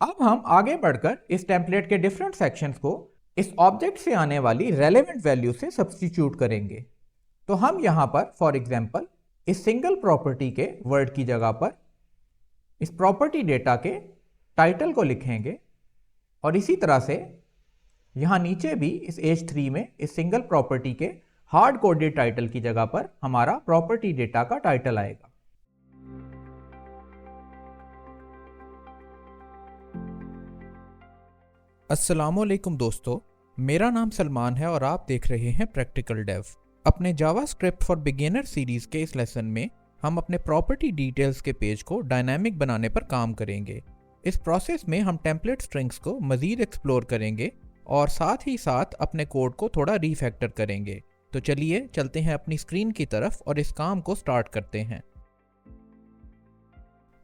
अब हम आगे बढ़कर इस टेम्पलेट के डिफरेंट सेक्शंस को इस ऑब्जेक्ट से आने वाली रेलेवेंट वैल्यू से सब्स्टिट्यूट करेंगे। तो हम यहां पर फॉर एग्जांपल इस सिंगल प्रॉपर्टी के वर्ड की जगह पर इस प्रॉपर्टी डेटा के टाइटल को लिखेंगे और इसी तरह से यहां नीचे भी इस H3 में इस सिंगल प्रॉपर्टी के हार्ड कोडेड टाइटल की जगह पर हमारा प्रॉपर्टी डेटा का टाइटल आएगा। अस्सलामुअलैकुम दोस्तों, मेरा नाम सलमान है और आप देख रहे हैं प्रैक्टिकल डेव। अपने जावास्क्रिप्ट फॉर बिगिनर सीरीज के इस लेसन में हम अपने प्रॉपर्टी डिटेल्स के पेज को डायनामिक बनाने पर काम करेंगे। इस प्रोसेस में हम टेम्पलेट स्ट्रिंग्स को मज़ीद एक्सप्लोर करेंगे और साथ ही साथ अपने कोड को थोड़ा रीफैक्टर करेंगे। तो चलिए चलते हैं अपनी स्क्रीन की तरफ और इस काम को स्टार्ट करते हैं।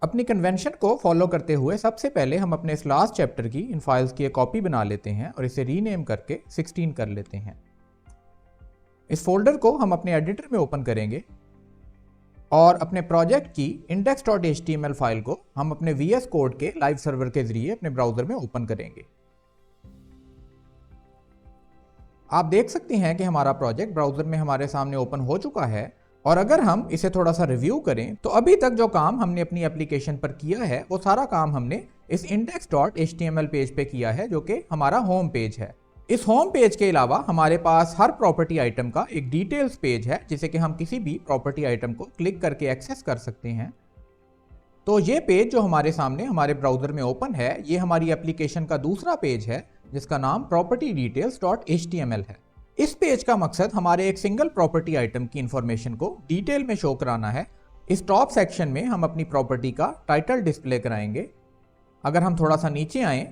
अपनी कन्वेंशन को फॉलो करते हुए सबसे पहले हम अपने इस लास्ट चैप्टर की इन फाइल्स की एक कॉपी बना लेते हैं और इसे रीनेम करके 16 कर लेते हैं। इस फोल्डर को हम अपने एडिटर में ओपन करेंगे और अपने प्रोजेक्ट की index.html फाइल को हम अपने VS कोड के लाइव सर्वर के जरिए अपने ब्राउजर में ओपन करेंगे। आप देख सकते हैं कि हमारा प्रोजेक्ट ब्राउजर में हमारे सामने ओपन हो चुका है और अगर हम इसे थोड़ा सा रिव्यू करें तो अभी तक जो काम हमने अपनी एप्लीकेशन पर किया है वो सारा काम हमने इस index.html पेज पे किया है, जो कि हमारा होम पेज है। इस होम पेज के अलावा हमारे पास हर प्रॉपर्टी आइटम का एक डिटेल्स पेज है जिसे कि हम किसी भी प्रॉपर्टी आइटम को क्लिक करके एक्सेस कर सकते हैं। तो ये पेज जो हमारे सामने हमारे ब्राउजर में ओपन है, ये हमारी एप्लीकेशन का दूसरा पेज है जिसका नाम propertydetails.html है। इस पेज का मकसद हमारे एक सिंगल प्रॉपर्टी आइटम की इंफॉर्मेशन को डिटेल में शो कराना है। इस टॉप सेक्शन में हम अपनी प्रॉपर्टी का टाइटल डिस्प्ले कराएंगे। अगर हम थोड़ा सा नीचे आएं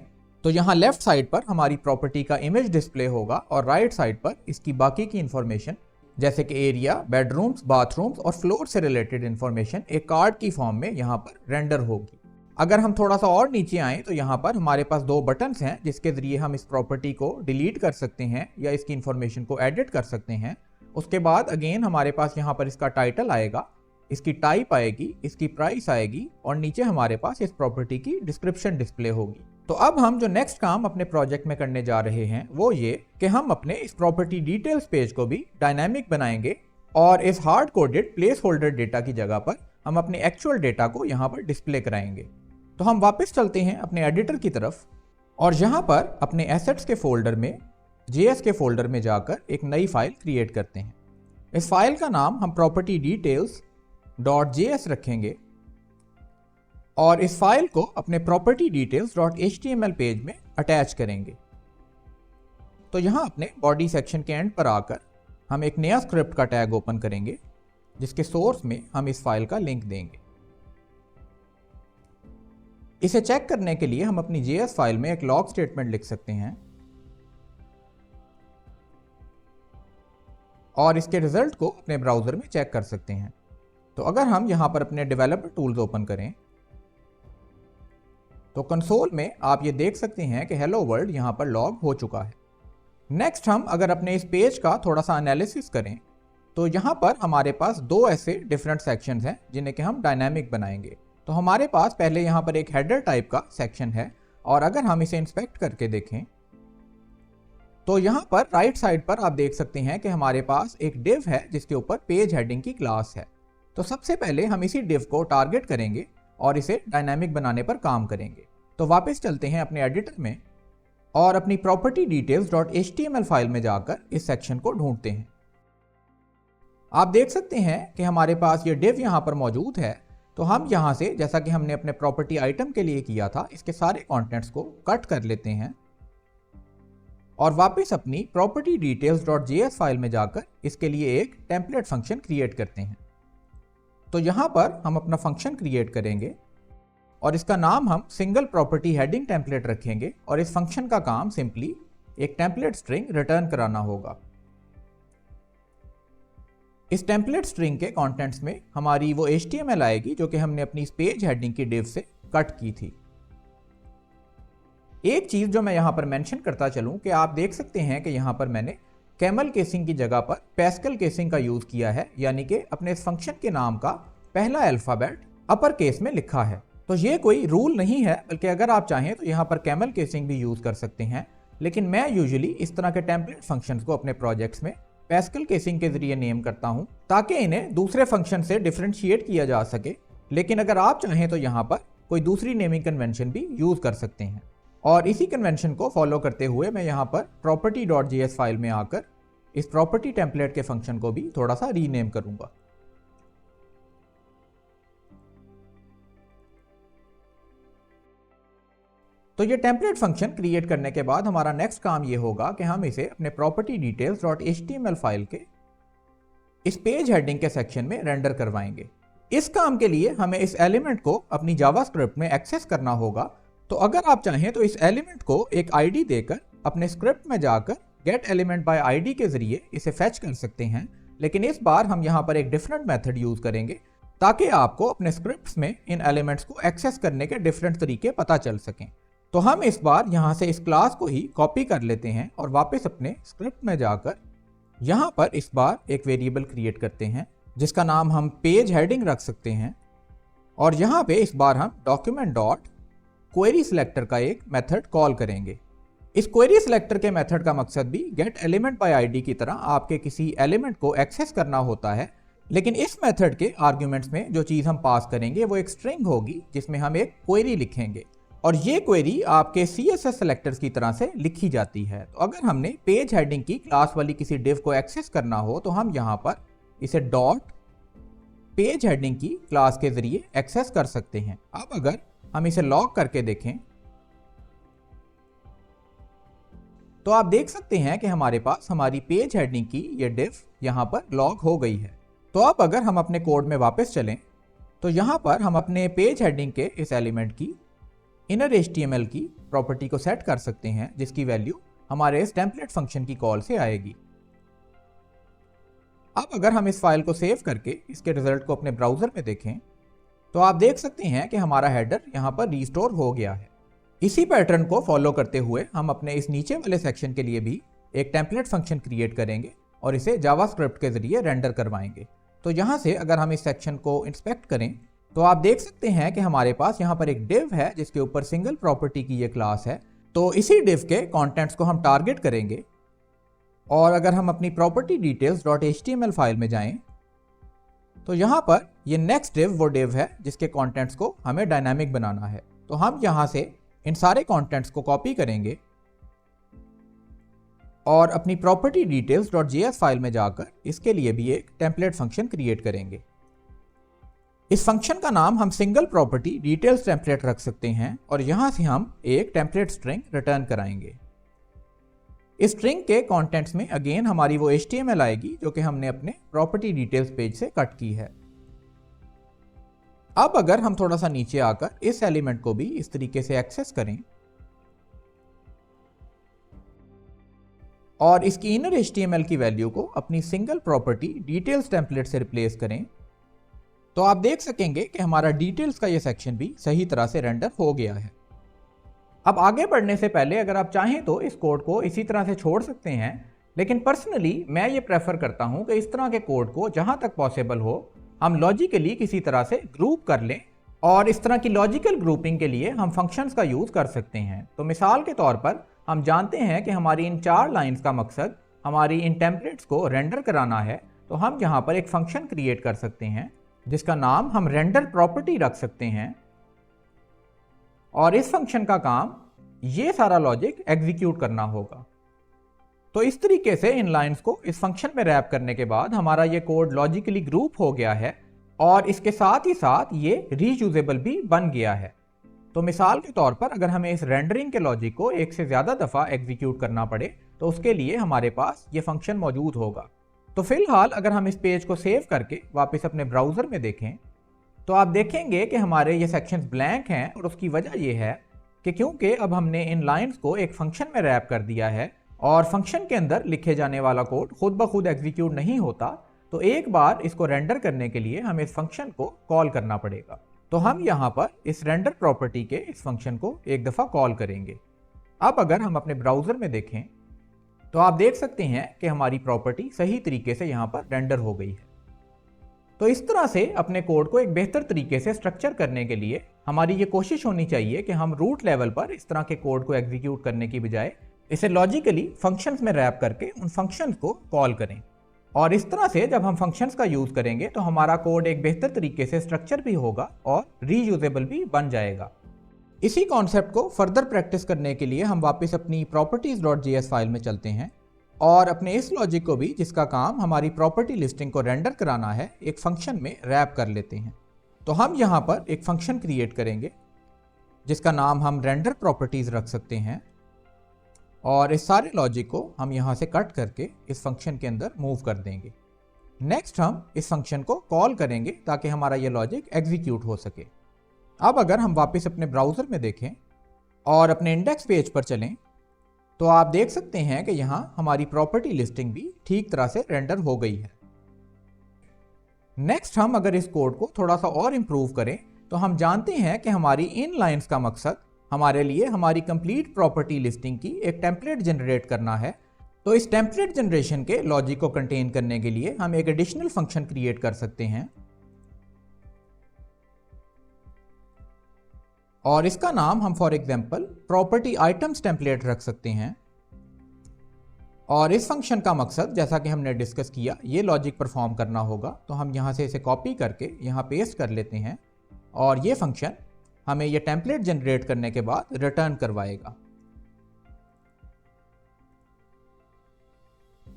तो यहाँ लेफ्ट साइड पर हमारी प्रॉपर्टी का इमेज डिस्प्ले होगा और राइट साइड पर इसकी बाकी की इंफॉर्मेशन जैसे कि एरिया, बेडरूम्स, बाथरूम्स और फ्लोर से रिलेटेड इंफॉर्मेशन एक कार्ड की फॉर्म में यहाँ पर रेंडर होगी। अगर हम थोड़ा सा और नीचे आएं तो यहाँ पर हमारे पास दो बटन्स हैं जिसके जरिए हम इस प्रॉपर्टी को डिलीट कर सकते हैं या इसकी इंफॉर्मेशन को एडिट कर सकते हैं। उसके बाद अगेन हमारे पास यहाँ पर इसका टाइटल आएगा, इसकी टाइप आएगी, इसकी प्राइस आएगी और नीचे हमारे पास इस प्रॉपर्टी की डिस्क्रिप्शन डिस्प्ले होगी। तो अब हम जो नेक्स्ट काम अपने प्रोजेक्ट में करने जा रहे हैं वो ये कि हम अपने इस प्रॉपर्टी डिटेल्स पेज को भी डायनामिक बनाएंगे और इस hard coded place holder data की जगह पर हम अपने एक्चुअल डेटा को यहाँ पर डिस्प्ले कराएंगे। तो हम वापस चलते हैं अपने एडिटर की तरफ और यहाँ पर अपने एसेट्स के फोल्डर में JS के फोल्डर में जाकर एक नई फाइल क्रिएट करते हैं। इस फाइल का नाम हम प्रॉपर्टी डिटेल्स.js रखेंगे और इस फाइल को अपने प्रॉपर्टी डिटेल्स.html पेज में अटैच करेंगे। तो यहाँ अपने बॉडी सेक्शन के एंड पर आकर हम एक नया स्क्रिप्ट का टैग ओपन करेंगे जिसके सोर्स में हम इस फाइल का लिंक देंगे। इसे चेक करने के लिए हम अपनी JS फाइल में एक लॉग स्टेटमेंट लिख सकते हैं और इसके रिजल्ट को अपने ब्राउजर में चेक कर सकते हैं। तो अगर हम यहाँ पर अपने डेवलपर टूल्स ओपन करें तो कंसोल में आप ये देख सकते हैं कि हेलो वर्ल्ड यहाँ पर लॉग हो चुका है। नेक्स्ट हम अगर अपने इस पेज का थोड़ा सा एनालिसिस करें तो यहाँ पर हमारे पास दो ऐसे डिफरेंट सेक्शंस हैं जिन्हें कि हम डायनामिक बनाएंगे। तो हमारे पास पहले यहाँ पर एक हेडर टाइप का सेक्शन है और अगर हम इसे इंस्पेक्ट करके देखें तो यहाँ पर राइट साइड पर आप देख सकते हैं कि हमारे पास एक डिव है जिसके ऊपर पेज हेडिंग की क्लास है। तो सबसे पहले हम इसी डिव को टारगेट करेंगे और इसे डायनामिक बनाने पर काम करेंगे। तो वापस चलते हैं अपने एडिटर में और अपनी प्रॉपर्टी डिटेल्स.html फाइल में जाकर इस सेक्शन को ढूंढते हैं। आप देख सकते हैं कि हमारे पास ये डिव यहाँ पर मौजूद है। तो हम यहाँ से जैसा कि हमने अपने प्रॉपर्टी आइटम के लिए किया था इसके सारे कंटेंट्स को कट कर लेते हैं और वापस अपनी प्रॉपर्टी डिटेल्स.js फाइल में जाकर इसके लिए एक टेम्पलेट फंक्शन क्रिएट करते हैं। तो यहाँ पर हम अपना फंक्शन क्रिएट करेंगे और इसका नाम हम सिंगल प्रॉपर्टी हेडिंग टेम्पलेट रखेंगे और इस फंक्शन का काम सिंपली एक टेम्पलेट स्ट्रिंग रिटर्न कराना होगा। इस टेम्पलेट स्ट्रिंग के कंटेंट्स में हमारी वो HTML आएगी जो कि हमने अपनी इस पेज हेडिंग की डिव से कट की थी। एक चीज जो मैं यहाँ पर मेंशन करता चलूं कि आप देख सकते हैं कि यहाँ पर मैंने कैमल केसिंग की जगह पर पैस्कल केसिंग का यूज किया है, यानी कि अपने इस फंक्शन के नाम का पहला अल्फाबेट अपर केस में लिखा है। तो ये कोई रूल नहीं है, बल्कि अगर आप चाहें तो यहाँ पर कैमल केसिंग भी यूज़ कर सकते हैं, लेकिन मैं यूजुअली इस तरह के टेम्पलेट फंक्शंस को अपने प्रोजेक्ट्स में पैस्कल केसिंग के जरिए नेम करता हूँ, ताकि इन्हें दूसरे फंक्शन से डिफ्रेंशिएट किया जा सके। लेकिन अगर आप चाहें तो यहाँ पर कोई दूसरी नेमिंग कन्वेंशन भी यूज़ कर सकते हैं। और इसी कन्वेंशन को फॉलो करते हुए मैं यहाँ पर property.js फाइल में आकर इस प्रॉपर्टी टेम्पलेट के फंक्शन को भी थोड़ा सा रीनेम करूंगा। तो ये टेम्पलेट फंक्शन क्रिएट करने के बाद हमारा नेक्स्ट काम ये होगा कि हम इसे अपने प्रॉपर्टी डिटेल्स .html फाइल के इस पेज हेडिंग के सेक्शन में रेंडर करवाएंगे। इस काम के लिए हमें इस एलिमेंट को अपनी जावास्क्रिप्ट में एक्सेस करना होगा। तो अगर आप चाहें तो इस एलिमेंट को एक आईडी देकर अपने स्क्रिप्ट में जाकर गेट एलिमेंट बाय आईडी के जरिए इसे फेच कर सकते हैं, लेकिन इस बार हम यहाँ पर एक डिफरेंट मेथड यूज करेंगे ताकि आपको अपने स्क्रिप्ट्स में इन एलिमेंट्स को एक्सेस करने के डिफरेंट तरीके पता चल सकें। तो हम इस बार यहाँ से इस क्लास को ही कॉपी कर लेते हैं और वापस अपने स्क्रिप्ट में जाकर यहाँ पर इस बार एक वेरिएबल क्रिएट करते हैं जिसका नाम हम पेज हेडिंग रख सकते हैं। और यहाँ पे इस बार हम डॉक्यूमेंट डॉट क्वेरी सिलेक्टर का एक मेथड कॉल करेंगे। इस क्वेरी सिलेक्टर के मेथड का मकसद भी गेट एलिमेंट बाय आईडी की तरह आपके किसी एलिमेंट को एक्सेस करना होता है, लेकिन इस मेथड के आर्ग्यूमेंट्स में जो चीज़ हम पास करेंगे वो एक स्ट्रिंग होगी जिसमें हम एक क्वेरी लिखेंगे और ये क्वेरी आपके CSS सेलेक्टर्स की तरह से लिखी जाती है। तो अगर हमने पेज हेडिंग की क्लास वाली किसी डिव को एक्सेस करना हो तो हम यहाँ पर इसे डॉट पेज हेडिंग की क्लास के जरिए एक्सेस कर सकते हैं। अब अगर हम इसे लॉग करके देखें तो आप देख सकते हैं कि हमारे पास हमारी पेज हेडिंग की ये डिव यहाँ पर लॉग हो गई है। तो अब अगर हम अपने कोड में वापस चलें तो यहाँ पर हम अपने पेज हेडिंग के इस एलिमेंट की इनर HTML की प्रॉपर्टी को सेट कर सकते हैं जिसकी वैल्यू हमारे इस टेम्पलेट फंक्शन की कॉल से आएगी। अब अगर हम इस फाइल को सेव करके इसके रिजल्ट को अपने ब्राउजर में देखें तो आप देख सकते हैं कि हमारा हेडर यहाँ पर रिस्टोर हो गया है। इसी पैटर्न को फॉलो करते हुए हम अपने इस नीचे वाले सेक्शन के लिए भी एक टेम्पलेट फंक्शन क्रिएट करेंगे और इसे जावास्क्रिप्ट के जरिए रेंडर करवाएंगे। तो यहाँ से अगर हम इस सेक्शन को इंस्पेक्ट करें तो आप देख सकते हैं कि हमारे पास यहाँ पर एक डिव है जिसके ऊपर सिंगल प्रॉपर्टी की ये क्लास है। तो इसी डिव के कंटेंट्स को हम टारगेट करेंगे और अगर हम अपनी प्रॉपर्टी डिटेल्स .html फाइल में जाएं तो यहाँ पर ये नेक्स्ट डिव वो डिव है जिसके कंटेंट्स को हमें डायनामिक बनाना है। तो हम यहाँ से इन सारे कंटेंट्स को कॉपी करेंगे और अपनी प्रॉपर्टी डिटेल्स .js फाइल में जाकर इसके लिए भी एक टेम्पलेट फंक्शन क्रिएट करेंगे। इस फंक्शन का नाम हम सिंगल प्रॉपर्टी डिटेल्स टेम्पलेट रख सकते हैं और यहां से हम एक टेम्पलेट स्ट्रिंग रिटर्न कराएंगे। इस स्ट्रिंग के कंटेंट्स में अगेन हमारी वो HTML आएगी जो कि हमने अपने प्रॉपर्टी डिटेल्स पेज से कट की है। अब अगर हम थोड़ा सा नीचे आकर इस एलिमेंट को भी इस तरीके से एक्सेस करें और इसकी इनर HTML की वैल्यू को अपनी सिंगल प्रॉपर्टी डिटेल्स टेम्पलेट से रिप्लेस करें तो आप देख सकेंगे कि हमारा डिटेल्स का ये सेक्शन भी सही तरह से रेंडर हो गया है। अब आगे बढ़ने से पहले अगर आप चाहें तो इस कोड को इसी तरह से छोड़ सकते हैं, लेकिन पर्सनली मैं ये प्रेफर करता हूं कि इस तरह के कोड को जहां तक पॉसिबल हो हम लॉजिकली किसी तरह से ग्रुप कर लें और इस तरह की लॉजिकल ग्रुपिंग के लिए हम फंक्शंस का यूज कर सकते हैं। तो मिसाल के तौर पर हम जानते हैं कि हमारी इन 4 लाइंस का मकसद हमारी इन टेम्पलेट्स को रेंडर कराना है, तो हम यहाँ पर एक फंक्शन क्रिएट कर सकते हैं जिसका नाम हम रेंडर प्रॉपर्टी रख सकते हैं और इस फंक्शन का काम ये सारा लॉजिक एग्जीक्यूट करना होगा। तो इस तरीके से इन लाइंस को इस फंक्शन में रैप करने के बाद हमारा ये कोड लॉजिकली ग्रुप हो गया है और इसके साथ ही साथ ये रीयूजेबल भी बन गया है। तो मिसाल के तौर पर अगर हमें इस रेंडरिंग के लॉजिक को एक से ज़्यादा दफ़ा एग्जीक्यूट करना पड़े तो उसके लिए हमारे पास ये फंक्शन मौजूद होगा। तो फिलहाल अगर हम इस पेज को सेव करके वापस अपने ब्राउज़र में देखें तो आप देखेंगे कि हमारे ये सेक्शंस ब्लैंक हैं और उसकी वजह यह है कि क्योंकि अब हमने इन लाइंस को एक फंक्शन में रैप कर दिया है और फंक्शन के अंदर लिखे जाने वाला कोड खुद ब खुद एग्जीक्यूट नहीं होता, तो एक बार इसको रेंडर करने के लिए हमें इस फंक्शन को कॉल करना पड़ेगा। तो हम यहाँ पर इस रेंडर प्रॉपर्टी के इस फंक्शन को एक दफ़ा कॉल करेंगे। अब अगर हम अपने ब्राउज़र में देखें तो आप देख सकते हैं कि हमारी प्रॉपर्टी सही तरीके से यहाँ पर रेंडर हो गई है। तो इस तरह से अपने कोड को एक बेहतर तरीके से स्ट्रक्चर करने के लिए हमारी ये कोशिश होनी चाहिए कि हम रूट लेवल पर इस तरह के कोड को एग्जीक्यूट करने की बजाय इसे लॉजिकली फंक्शंस में रैप करके उन फंक्शंस को कॉल करें। और इस तरह से जब हम फंक्शंस का यूज करेंगे तो हमारा कोड एक बेहतर तरीके से स्ट्रक्चर भी होगा और रीयूजेबल भी बन जाएगा। इसी कॉन्सेप्ट को फर्दर प्रैक्टिस करने के लिए हम वापस अपनी properties.js फाइल में चलते हैं और अपने इस लॉजिक को भी, जिसका काम हमारी प्रॉपर्टी लिस्टिंग को रेंडर कराना है, एक फंक्शन में रैप कर लेते हैं। तो हम यहाँ पर एक फंक्शन क्रिएट करेंगे जिसका नाम हम रेंडर प्रॉपर्टीज रख सकते हैं और इस सारे लॉजिक को हम यहाँ से कट करके इस फंक्शन के अंदर मूव कर देंगे। नेक्स्ट हम इस फंक्शन को कॉल करेंगे ताकि हमारा ये लॉजिक एग्जीक्यूट हो सके। अब अगर हम वापस अपने ब्राउज़र में देखें और अपने इंडेक्स पेज पर चलें तो आप देख सकते हैं कि यहाँ हमारी प्रॉपर्टी लिस्टिंग भी ठीक तरह से रेंडर हो गई है। नेक्स्ट हम अगर इस कोड को थोड़ा सा और इम्प्रूव करें तो हम जानते हैं कि हमारी इन लाइन्स का मकसद हमारे लिए हमारी कंप्लीट प्रॉपर्टी लिस्टिंग की एक टेम्पलेट जनरेट करना है। तो इस टेम्पलेट जनरेशन के लॉजिक को कंटेन करने के लिए हम एक एडिशनल फंक्शन क्रिएट कर सकते हैं और इसका नाम हम for example property items template रख सकते हैं। और इस फंक्शन का मकसद, जैसा कि हमने डिस्कस किया, ये लॉजिक परफॉर्म करना होगा। तो हम यहाँ से इसे कॉपी करके यहाँ पेस्ट कर लेते हैं और ये फंक्शन हमें ये टेम्पलेट जनरेट करने के बाद रिटर्न करवाएगा।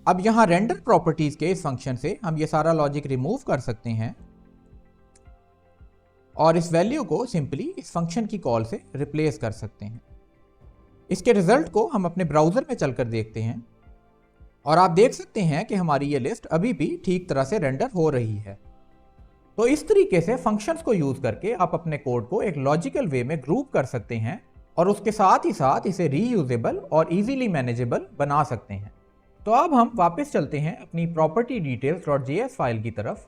अब यहाँ रेंडर प्रॉपर्टीज के इस फंक्शन से हम ये सारा लॉजिक रिमूव कर सकते हैं और इस वैल्यू को सिंपली इस फंक्शन की कॉल से रिप्लेस कर सकते हैं। इसके रिजल्ट को हम अपने ब्राउज़र में चलकर देखते हैं और आप देख सकते हैं कि हमारी ये लिस्ट अभी भी ठीक तरह से रेंडर हो रही है। तो इस तरीके से फंक्शंस को यूज करके आप अपने कोड को एक लॉजिकल वे में ग्रुप कर सकते हैं और उसके साथ ही साथ इसे रीयूजेबल और इजीली मैनेजेबल बना सकते हैं। तो अब हम वापस चलते हैं अपनी प्रॉपर्टी डिटेल्स.js फाइल की तरफ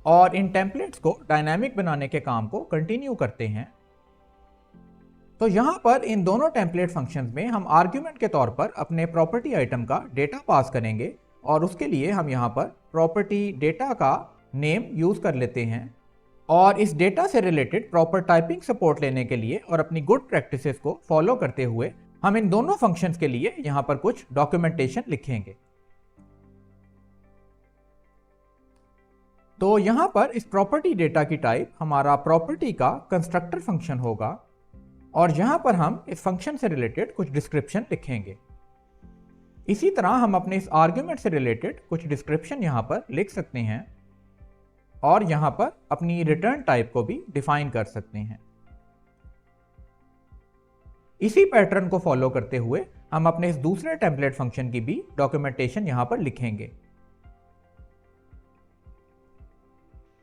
और इन टेम्पलेट्स को डायनामिक बनाने के काम को कंटिन्यू करते हैं। तो यहाँ पर इन दोनों टेम्पलेट फंक्शंस में हम आर्ग्यूमेंट के तौर पर अपने प्रॉपर्टी आइटम का डेटा पास करेंगे और उसके लिए हम यहाँ पर प्रॉपर्टी डेटा का नेम यूज कर लेते हैं और इस डेटा से रिलेटेड प्रॉपर टाइपिंग सपोर्ट लेने के लिए और अपनी गुड प्रैक्टिसेस को फॉलो करते हुए हम इन दोनों फंक्शंस के लिए यहाँ पर कुछ डॉक्यूमेंटेशन लिखेंगे। तो यहाँ पर इस प्रॉपर्टी डेटा की टाइप हमारा प्रॉपर्टी का कंस्ट्रक्टर फंक्शन होगा और यहाँ पर हम इस फंक्शन से रिलेटेड कुछ डिस्क्रिप्शन लिखेंगे। इसी तरह हम अपने इस आर्ग्यूमेंट से रिलेटेड कुछ डिस्क्रिप्शन यहाँ पर लिख सकते हैं और यहाँ पर अपनी रिटर्न टाइप को भी डिफाइन कर सकते हैं। इसी पैटर्न को फॉलो करते हुए हम अपने इस दूसरे टेम्पलेट फंक्शन की भी डॉक्यूमेंटेशन यहाँ पर लिखेंगे।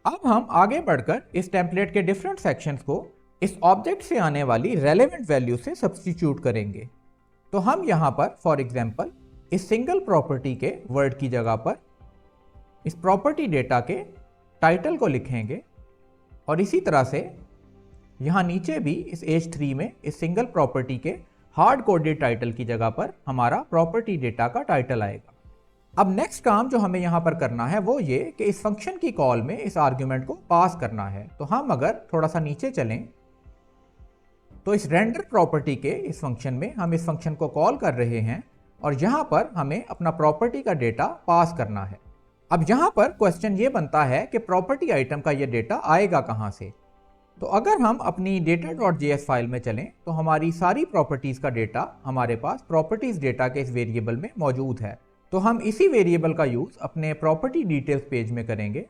अब हम आगे बढ़कर इस टेम्पलेट के डिफरेंट सेक्शंस को इस ऑब्जेक्ट से आने वाली रेलेवेंट वैल्यू से सब्स्टिट्यूट करेंगे। तो हम यहाँ पर फॉर एग्जांपल इस सिंगल प्रॉपर्टी के वर्ड की जगह पर इस प्रॉपर्टी डेटा के टाइटल को लिखेंगे और इसी तरह से यहाँ नीचे भी इस H3 में इस सिंगल प्रॉपर्टी के हार्ड कोडेड टाइटल की जगह पर हमारा प्रॉपर्टी डेटा का टाइटल आएगा। अब नेक्स्ट काम जो हमें यहाँ पर करना है वो ये कि इस फंक्शन की कॉल में इस आर्ग्यूमेंट को पास करना है। तो हम अगर थोड़ा सा नीचे चलें तो इस रेंडर प्रॉपर्टी के इस फंक्शन में हम इस फंक्शन को कॉल कर रहे हैं और यहाँ पर हमें अपना प्रॉपर्टी का डेटा पास करना है। अब यहाँ पर क्वेश्चन ये बनता है कि प्रॉपर्टी आइटम का ये डेटा आएगा कहाँ से। तो अगर हम अपनी data.js फाइल में चलें तो हमारी सारी प्रॉपर्टीज़ का डेटा हमारे पास प्रॉपर्टीज़ डेटा के इस वेरिएबल में मौजूद है। तो हम इसी वेरिएबल का यूज़ अपने प्रॉपर्टी डिटेल्स पेज में करेंगे।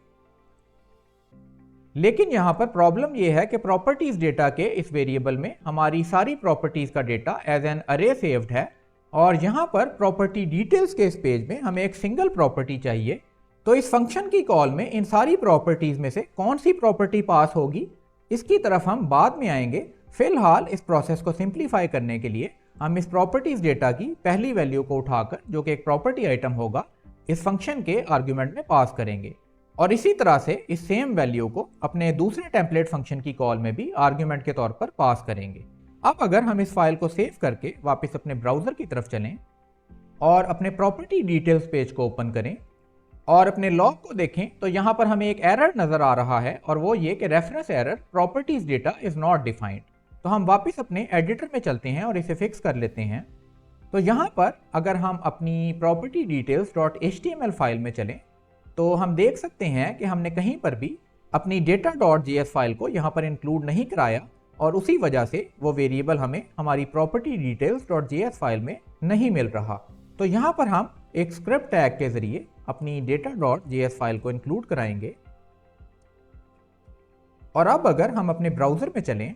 लेकिन यहाँ पर प्रॉब्लम यह है कि प्रॉपर्टीज़ डेटा के इस वेरिएबल में हमारी सारी प्रॉपर्टीज़ का डेटा एज एन अरे सेव्ड है और यहाँ पर प्रॉपर्टी डिटेल्स के इस पेज में हमें एक सिंगल प्रॉपर्टी चाहिए। तो इस फंक्शन की कॉल में इन सारी प्रॉपर्टीज़ में से कौन सी प्रॉपर्टी पास होगी इसकी तरफ हम बाद में आएंगे। फिलहाल इस प्रोसेस को सिंप्लीफाई करने के लिए हम इस प्रॉपर्टीज डेटा की पहली वैल्यू को उठाकर, जो कि एक प्रॉपर्टी आइटम होगा, इस फंक्शन के आर्ग्यूमेंट में पास करेंगे और इसी तरह से इस सेम वैल्यू को अपने दूसरे टेम्पलेट फंक्शन की कॉल में भी आर्ग्यूमेंट के तौर पर पास करेंगे। अब अगर हम इस फाइल को सेव करके वापस अपने ब्राउजर की तरफ चलें और अपने प्रॉपर्टी डिटेल्स पेज को ओपन करें और अपने लॉग को देखें तो यहाँ पर हमें एक एरर नजर आ रहा है और वो ये कि reference error properties data is not defined. तो हम वापस अपने एडिटर में चलते हैं और इसे फिक्स कर लेते हैं। तो यहाँ पर अगर हम अपनी property details dot HTML file में चलें तो हम देख सकते हैं कि हमने कहीं पर भी अपनी डेटा डॉट JS फाइल को यहाँ पर इंक्लूड नहीं कराया और उसी वजह से वो वेरिएबल हमें हमारी property details dot JS file में नहीं मिल रहा। तो यहाँ पर हम एक स्क्रिप्ट टैग के जरिए अपनी डेटा डॉट JS फाइल को इंक्लूड कराएंगे। और अब अगर हम अपने ब्राउजर में चलें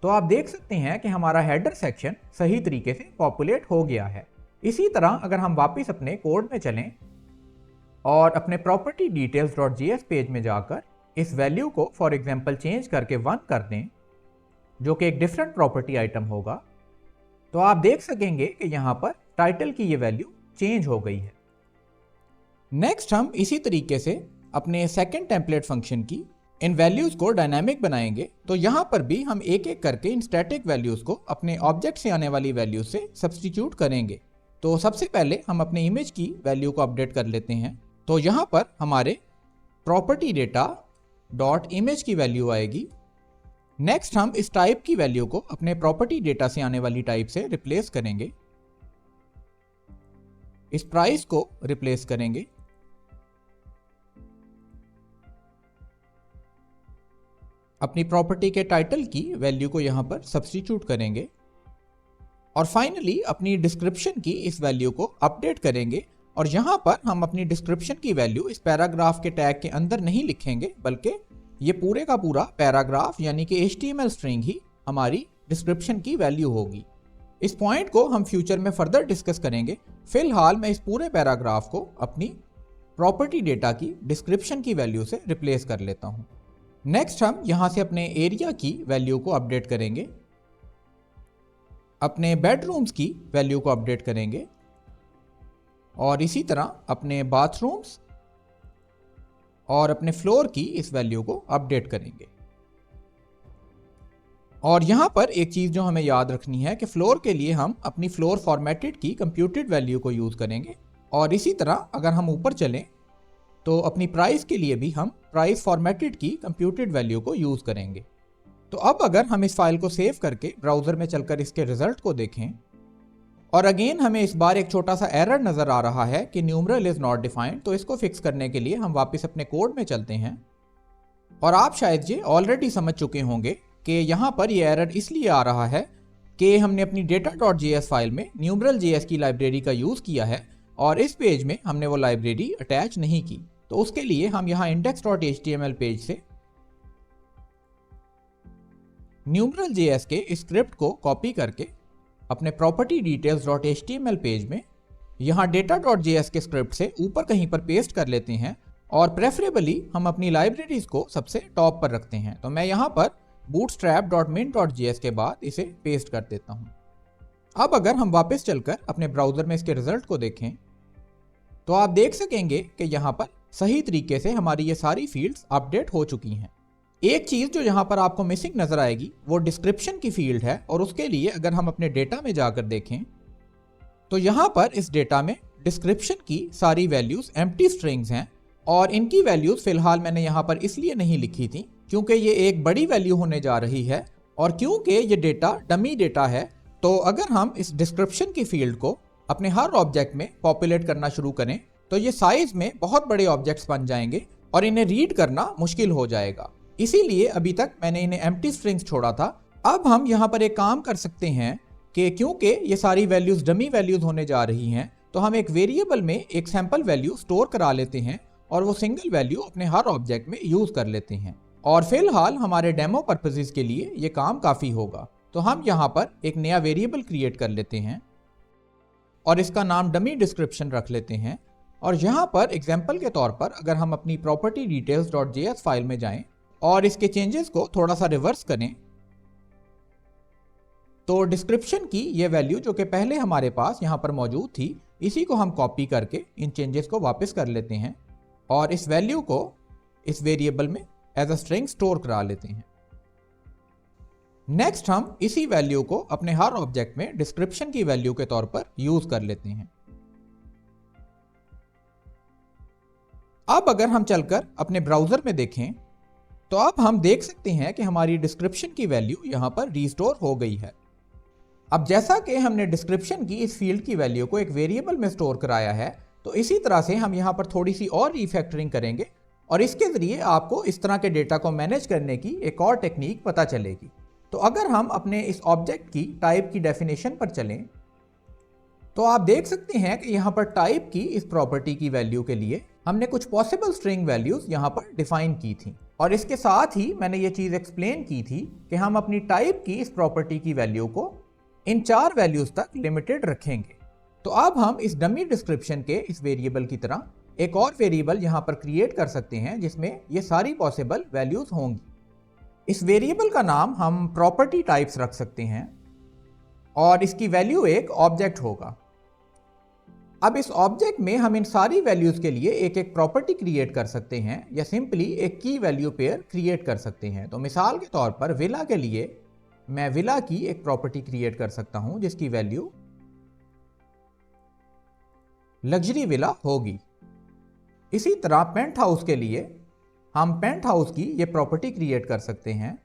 तो आप देख सकते हैं कि हमारा हेडर सेक्शन सही तरीके से पॉपुलेट हो गया है। इसी तरह अगर हम वापस अपने कोड में चलें और अपने property details dot JS page में जाकर इस वैल्यू को फॉर एग्जांपल चेंज करके 1 कर दें, जो कि एक डिफरेंट प्रॉपर्टी आइटम होगा, तो आप देख सकेंगे कि यहाँ पर टाइटल की ये वैल्यू चेंज हो गई है। नेक्स्ट हम इसी तरीके से अपने सेकंड टेम्पलेट फंक्शन की इन वैल्यूज को डायनामिक बनाएंगे। तो यहाँ पर भी हम एक एक करके इन स्टैटिक वैल्यूज को अपने ऑब्जेक्ट से आने वाली वैल्यू से सब्स्टिट्यूट करेंगे। तो सबसे पहले हम अपने इमेज की वैल्यू को अपडेट कर लेते हैं। तो यहाँ पर हमारे प्रॉपर्टी डेटा डॉट इमेज की वैल्यू आएगी। नेक्स्ट हम इस टाइप की वैल्यू को अपने प्रॉपर्टी डेटा से आने वाली टाइप से रिप्लेस करेंगे। इस प्राइस को रिप्लेस करेंगे। अपनी प्रॉपर्टी के टाइटल की वैल्यू को यहां पर सब्स्टिट्यूट करेंगे और फाइनली अपनी डिस्क्रिप्शन की इस वैल्यू को अपडेट करेंगे। और यहां पर हम अपनी डिस्क्रिप्शन की वैल्यू इस पैराग्राफ के टैग के अंदर नहीं लिखेंगे, बल्कि ये पूरे का पूरा पैराग्राफ यानी कि HTML स्ट्रिंग ही हमारी डिस्क्रिप्शन की वैल्यू होगी। इस पॉइंट को हम फ्यूचर में फर्दर डिस्कस करेंगे। फिलहाल मैं इस पूरे पैराग्राफ को अपनी प्रॉपर्टी डेटा की डिस्क्रिप्शन की वैल्यू से रिप्लेस कर लेता हूं। नेक्स्ट हम यहां से अपने एरिया की वैल्यू को अपडेट करेंगे, अपने बेडरूम्स की वैल्यू को अपडेट करेंगे और इसी तरह अपने बाथरूम्स और अपने फ्लोर की इस वैल्यू को अपडेट करेंगे। और यहां पर एक चीज जो हमें याद रखनी है कि फ्लोर के लिए हम अपनी फ्लोर फॉर्मेटेड की कंप्यूटेड वैल्यू को यूज करेंगे। और इसी तरह अगर हम ऊपर चलें तो अपनी प्राइस के लिए भी हम प्राइस फॉर्मेटेड की कंप्यूटेड वैल्यू को यूज करेंगे। तो अब अगर हम इस फाइल को सेव करके ब्राउजर में चलकर इसके रिजल्ट को देखें और अगेन हमें इस बार एक छोटा सा एरर नजर आ रहा है कि न्यूमरल इज नॉट डिफाइंड, तो इसको फिक्स करने के लिए हम वापस अपने कोड में चलते हैं। और आप शायद ये ऑलरेडी समझ चुके होंगे कि यहाँ पर ये एरर इसलिए आ रहा है कि हमने अपनी डेटा डॉट JS फाइल में न्यूमरल JS की लाइब्रेरी का यूज किया है और इस पेज में हमने वो लाइब्रेरी अटैच नहीं की। तो उसके लिए हम यहाँ index.html पेज से न्यूमरल JS के स्क्रिप्ट को कॉपी करके अपने property details dot HTML page में यहाँ data.js के स्क्रिप्ट से ऊपर कहीं पर पेस्ट कर लेते हैं और प्रेफरेबली हम अपनी लाइब्रेरीज को सबसे टॉप पर रखते हैं। तो मैं यहाँ पर bootstrap.min.js के बाद इसे पेस्ट कर देता हूँ। अब अगर हम वापस चलकर अपने ब्राउजर में इसके रिजल्ट को देखें तो आप देख सकेंगे कि यहाँ पर सही तरीके से हमारी ये सारी फील्ड्स अपडेट हो चुकी हैं। एक चीज जो यहाँ पर आपको मिसिंग नजर आएगी वो डिस्क्रिप्शन की फील्ड है और उसके लिए अगर हम अपने डेटा में जाकर देखें तो यहाँ पर इस डेटा में डिस्क्रिप्शन की सारी वैल्यूज एम्प्टी स्ट्रिंग्स हैं और इनकी वैल्यूज फिलहाल मैंने यहाँ पर इसलिए नहीं लिखी थी क्योंकि ये एक बड़ी वैल्यू होने जा रही है और क्योंकि ये डेटा डमी डेटा है। तो अगर हम इस डिस्क्रिप्शन की फील्ड को अपने हर ऑब्जेक्ट में पॉपुलेट करना शुरू करें तो ये साइज में बहुत बड़े ऑब्जेक्ट्स बन जाएंगे और इन्हें रीड करना मुश्किल हो जाएगा। इसीलिए अभी तक मैंने इन्हें एम्प्टी स्ट्रिंग्स छोड़ा था। अब हम यहाँ पर एक काम कर सकते हैं कि क्योंकि ये सारी वैल्यूज डमी वैल्यूज होने जा रही हैं तो हम एक वेरिएबल में एक सैंपल वैल्यू स्टोर करा लेते हैं और वो सिंगल वैल्यू अपने हर ऑब्जेक्ट में यूज कर लेते हैं और फिलहाल हमारे डेमो पर्पसेस के लिए ये काम काफी होगा। तो हम यहाँ पर एक नया वेरिएबल क्रिएट कर लेते हैं और इसका नाम डमी डिस्क्रिप्शन रख लेते हैं। और यहाँ पर एग्जाम्पल के तौर पर अगर हम अपनी property details dot JS file में जाएं और इसके चेंजेस को थोड़ा सा रिवर्स करें तो डिस्क्रिप्शन की ये वैल्यू जो कि पहले हमारे पास यहाँ पर मौजूद थी, इसी को हम कॉपी करके इन चेंजेस को वापस कर लेते हैं और इस वैल्यू को इस वेरिएबल में एज अ स्ट्रिंग स्टोर करा लेते हैं। नेक्स्ट हम इसी वैल्यू को अपने हर ऑब्जेक्ट में डिस्क्रिप्शन की वैल्यू के तौर पर यूज कर लेते हैं। अब अगर हम चलकर अपने ब्राउजर में देखें तो अब हम देख सकते हैं कि हमारी डिस्क्रिप्शन की वैल्यू यहाँ पर रिस्टोर हो गई है। अब जैसा कि हमने डिस्क्रिप्शन की इस फील्ड की वैल्यू को एक वेरिएबल में स्टोर कराया है, तो इसी तरह से हम यहाँ पर थोड़ी सी और रीफैक्टरिंग करेंगे और इसके जरिए आपको इस तरह के डेटा को मैनेज करने की एक और टेक्निक पता चलेगी। तो अगर हम अपने इस ऑब्जेक्ट की टाइप की डेफिनेशन पर चलें तो आप देख सकते हैं कि यहाँ पर टाइप की इस प्रॉपर्टी की वैल्यू के लिए हमने कुछ पॉसिबल स्ट्रिंग वैल्यूज यहाँ पर डिफाइन की थी और इसके साथ ही मैंने ये चीज़ एक्सप्लेन की थी कि हम अपनी टाइप की इस प्रॉपर्टी की वैल्यू को इन 4 वैल्यूज तक लिमिटेड रखेंगे। तो अब हम इस डमी डिस्क्रिप्शन के इस वेरिएबल की तरह एक और वेरिएबल यहाँ पर क्रिएट कर सकते हैं जिसमें ये सारी पॉसिबल वैल्यूज होंगी। इस वेरिएबल का नाम हम प्रॉपर्टी टाइप्स रख सकते हैं और इसकी वैल्यू एक ऑब्जेक्ट होगा। अब इस ऑब्जेक्ट में हम इन सारी वैल्यूज के लिए एक एक प्रॉपर्टी क्रिएट कर सकते हैं या सिंपली एक की वैल्यू पेयर क्रिएट कर सकते हैं। तो मिसाल के तौर पर विला के लिए मैं विला की एक प्रॉपर्टी क्रिएट कर सकता हूं जिसकी वैल्यू लग्जरी विला होगी। इसी तरह पेंट हाउस के लिए हम पेंट हाउस की ये प्रॉपर्टी क्रिएट कर सकते हैं।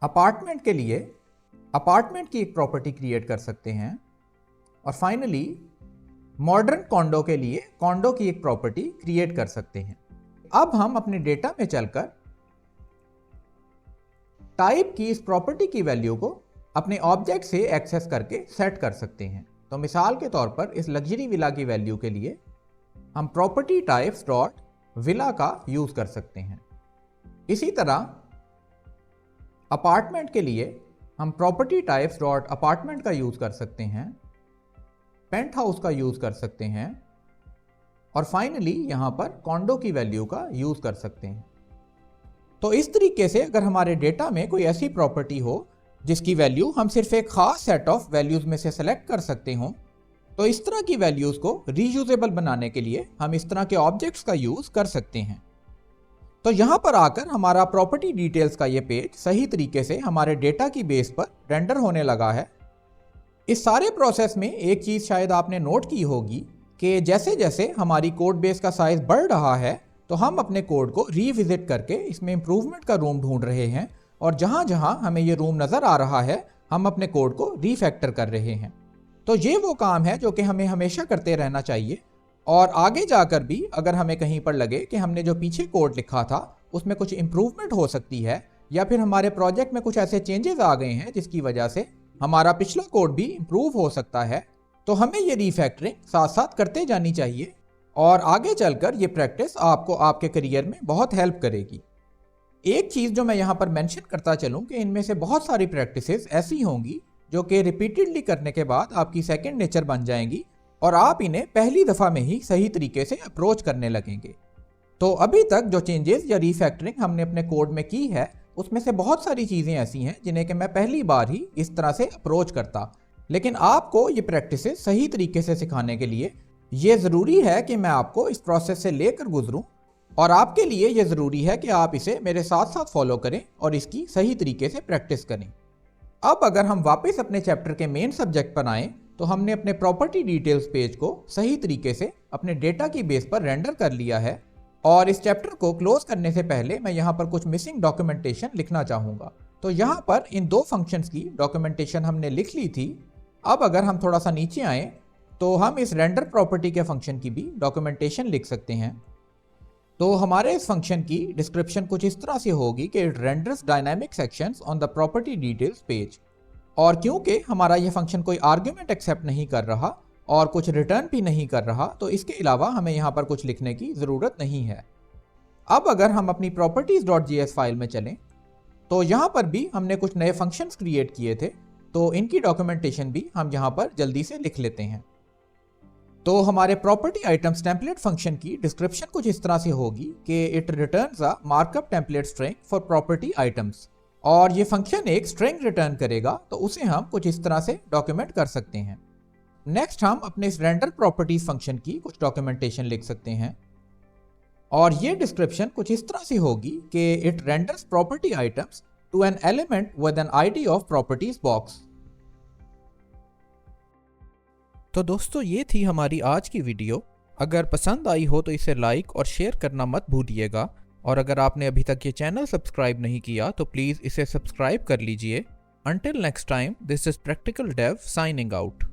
अपार्टमेंट के लिए अपार्टमेंट की एक प्रॉपर्टी क्रिएट कर सकते हैं और फाइनली मॉडर्न कॉन्डो के लिए कॉन्डो की एक प्रॉपर्टी क्रिएट कर सकते हैं। अब हम अपने डेटा में चलकर टाइप की इस प्रॉपर्टी की वैल्यू को अपने ऑब्जेक्ट से एक्सेस करके सेट कर सकते हैं। तो मिसाल के तौर पर इस लग्जरी विला की वैल्यू के लिए हम प्रॉपर्टी टाइप्स डॉट विला का यूज कर सकते हैं। इसी तरह अपार्टमेंट के लिए हम प्रॉपर्टी टाइप्स डॉट अपार्टमेंट का यूज कर सकते हैं, पेंट हाउस का यूज कर सकते हैं और फाइनली यहां पर कॉन्डो की वैल्यू का यूज कर सकते हैं। तो इस तरीके से अगर हमारे डेटा में कोई ऐसी प्रॉपर्टी हो जिसकी वैल्यू हम सिर्फ एक खास सेट ऑफ वैल्यूज में से सेलेक्ट कर सकते हो, तो इस तरह की वैल्यूज को रीयूजेबल बनाने के लिए हम इस तरह के ऑब्जेक्ट्स का यूज कर सकते हैं। तो यहां पर आकर हमारा प्रॉपर्टी डिटेल्स का ये पेज सही तरीके से हमारे डेटा की बेस पर रेंडर होने लगा है। इस सारे प्रोसेस में एक चीज़ शायद आपने नोट की होगी कि जैसे जैसे हमारी कोड बेस का साइज बढ़ रहा है तो हम अपने कोड को रीविजिट करके इसमें इम्प्रूवमेंट का रूम ढूंढ रहे हैं और जहां जहां हमें ये रूम नज़र आ रहा है हम अपने कोड को रीफैक्टर कर रहे हैं। तो ये वो काम है जो कि हमें हमेशा करते रहना चाहिए और आगे जाकर भी अगर हमें कहीं पर लगे कि हमने जो पीछे कोड लिखा था उसमें कुछ इम्प्रूवमेंट हो सकती है या फिर हमारे प्रोजेक्ट में कुछ ऐसे चेंजेस आ गए हैं जिसकी वजह से हमारा पिछला कोड भी इम्प्रूव हो सकता है, तो हमें ये रीफैक्टरिंग साथ साथ करते जानी चाहिए और आगे चलकर ये प्रैक्टिस आपको आपके करियर में बहुत हेल्प करेगी। एक चीज़ जो मैं यहाँ पर मेंशन करता चलूँ कि इनमें से बहुत सारी प्रैक्टिसेस ऐसी होंगी जो कि रिपीटेडली करने के बाद आपकी सेकेंड नेचर बन जाएंगी और आप इन्हें पहली दफ़ा में ही सही तरीके से अप्रोच करने लगेंगे। तो अभी तक जो चेंजेस या रीफैक्टरिंग हमने अपने कोड में की है उसमें से बहुत सारी चीज़ें ऐसी हैं जिन्हें कि मैं पहली बार ही इस तरह से अप्रोच करता, लेकिन आपको ये प्रैक्टिसेस सही तरीके से सिखाने के लिए ये ज़रूरी है कि मैं आपको इस प्रोसेस से लेकर गुजरूं और आपके लिए ये ज़रूरी है कि आप इसे मेरे साथ साथ फॉलो करें और इसकी सही तरीके से प्रैक्टिस करें। अब अगर हम वापस अपने चैप्टर के मेन सब्जेक्ट पर आएँ तो हमने अपने प्रॉपर्टी डिटेल्स पेज को सही तरीके से अपने डेटा की बेस पर रेंडर कर लिया है और इस चैप्टर को क्लोज करने से पहले मैं यहाँ पर कुछ मिसिंग डॉक्यूमेंटेशन लिखना चाहूँगा। तो यहाँ पर इन 2 फंक्शंस की डॉक्यूमेंटेशन हमने लिख ली थी। अब अगर हम थोड़ा सा नीचे आएँ तो हम इस रेंडर प्रॉपर्टी के फंक्शन की भी डॉक्यूमेंटेशन लिख सकते हैं। तो हमारे इस फंक्शन की डिस्क्रिप्शन कुछ इस तरह से होगी कि it renders dynamic sections on the property details page. और क्योंकि हमारा ये फंक्शन कोई आर्ग्यूमेंट एक्सेप्ट नहीं कर रहा और कुछ रिटर्न भी नहीं कर रहा, तो इसके अलावा हमें यहाँ पर कुछ लिखने की ज़रूरत नहीं है। अब अगर हम अपनी properties.js फाइल में चलें तो यहाँ पर भी हमने कुछ नए फंक्शंस क्रिएट किए थे, तो इनकी डॉक्यूमेंटेशन भी हम यहाँ पर जल्दी से लिख लेते हैं। तो हमारे प्रॉपर्टी आइटम्स टेम्पलेट फंक्शन की डिस्क्रिप्शन कुछ इस तरह से होगी कि it returns a markup template string for property items, और ये फंक्शन एक स्ट्रिंग रिटर्न करेगा, तो उसे हम कुछ इस तरह से डॉक्यूमेंट कर सकते हैं। नेक्स्ट हम अपने इस रेंडर प्रॉपर्टीज फंक्शन की कुछ डॉक्यूमेंटेशन लिख सकते हैं और ये डिस्क्रिप्शन कुछ इस तरह से होगी कि it renders property items to an element with an ID of properties box. तो दोस्तों ये थी हमारी आज की वीडियो। अगर पसंद आई हो तो इसे लाइक और शेयर करना मत भूलिएगा, और अगर आपने अभी तक ये चैनल सब्सक्राइब नहीं किया तो प्लीज़ इसे सब्सक्राइब कर लीजिए। Until next time, this is Practical Dev signing out.